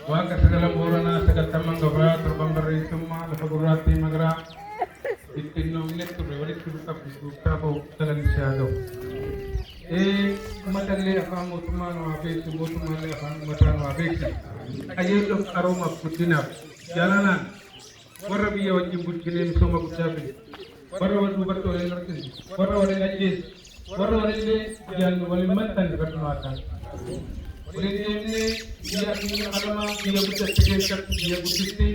Waaqa sagala booranaa sagaltamman gabraa torban barreessummaa lafa gurraattii magaraa ittiin noomne turre walitti dhuqabdi duubtaa ba'u sagantisaa haa ta'u. Uummatallee afaan mootummaa nu haa beeksisu mootummaallee afaan uummataa nu haa beeksisu. Qajeelloon qaroomaaf guddinaaf jaalanaan warra biyya wajjin bulchinee misooma guddaa fide warra wal duubatti waliin harkisu warra waliin ajjeesu warra walillee jaallu waliin maxxan irratti nu haa ta'an. Waliin deemnee biyya addunyaa alamaa biyya guddatti keessatti biyya gudditti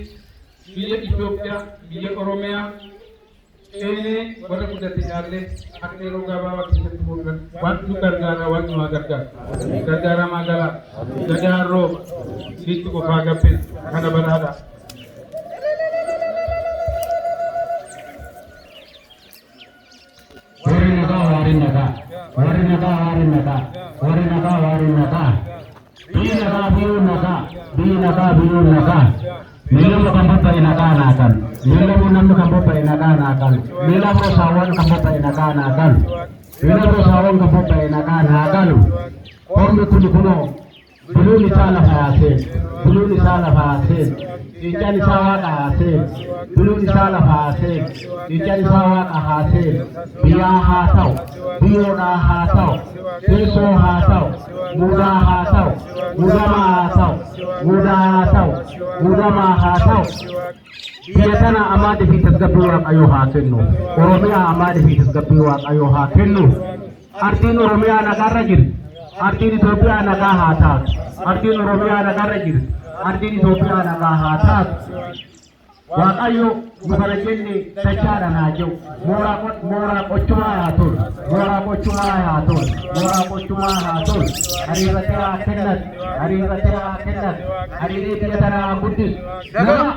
biyya Itoophiyaa biyya Oromiyaa eenee warra guddatti jaallee akka yeroo gabaabaa keessatti mul'atan waan nu gargaara waan nu haa gargaara. Gargaaramaa galaa gadaan rooba sitti qofaa gabbee kana balaadha. Warinaka Milamu kambopa inakan Milamu namnu kambopa inakan Milamu sawan kambopa inakan Milamu sawan kambopa inakan Kondo tulikuno Buluni sala fayase Buluni sala fayase Ichani sawa kahase Buluni sala fayase Ichani sawa kahase Biya hatau Biyoda hatau Seso hatau Muda hatau Mudama hatau Muda hatau Mudama hatau Biyatana amade fi tasgabbiwa ayo hakennu Oromia amade fi tasgabbiwa ayo hakennu Artin Oromia nagarra jir Artin Ethiopia nagaa haataat Artin Oromia nagarra jir Artin Ethiopia nagaa haataat Waaqayyo nu kana jenne tachaadha naa jiru mooraa qochumaa haa tolu mooraa qochumaa haa tolu mooraa qochumaa haa tolu hariiratee haa kennat hariiratee haa kennat hariiree biyya tanaa haa guddisu nama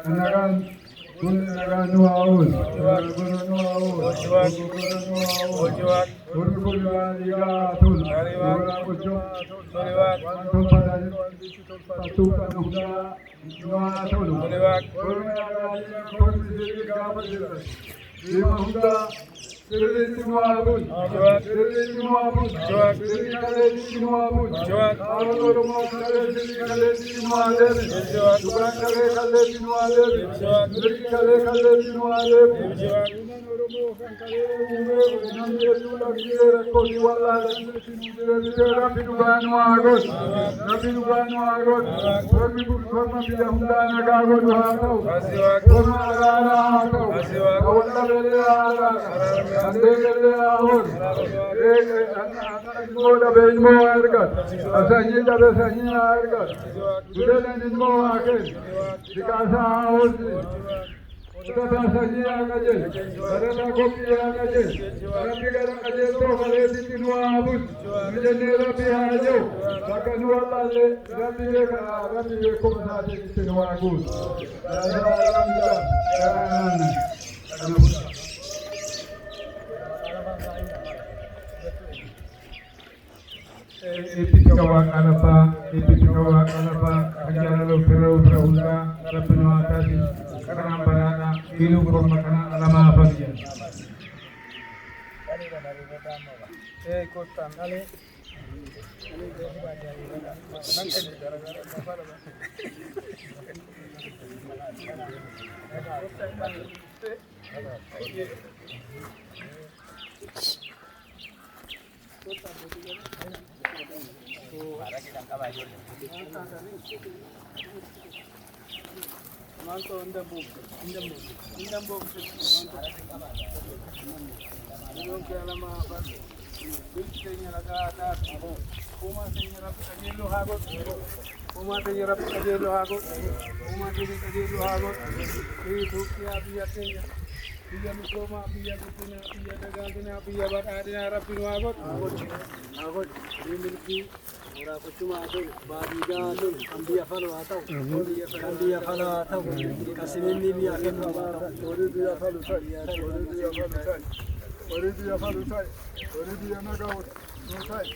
Anakan kun nagan nuaul Sirri Muabun, Sirri Muabun, Sirri Kalesi Muabun, Arolo Kalesi Kalesi Muadeb, Sugan Kalesi Muadeb, Sirri Kalesi Muadeb, Andele ahor, moda beimo argat, asani da besani argat, dudele nimo akel, dikasa ahor, dudele asani agajel, barata kopi agajel, barati gara agajel to kalesi tinu abus, mijene rabi hajo, sakanu allalle, rabi komsate tinu agus, Epikawa kalapa, ajala lo fira ulga, rapino atasi, karena barana, ilu kurma kana alama afadia. Kotan ale. Manto indam book. Yung kalama ba? Bilkenya lagata. Kuma senyerap kajelo hagot. Kuma senyerap kajelo hagot. Kuma senyerap kajelo hagot. Itu kia biya kenya. Biya mikoma biya kutina biya dagagina biya badadina rapin hagot. Hagot. Dimilki. Ora kucuma adul, babiga adul, ambiya falo atau, ambiya falo atau, kasinin ni biya ken baba, ori biya falo sai, ori biya falo sai, ori biya falo sai, ori biya nagawat, Yes.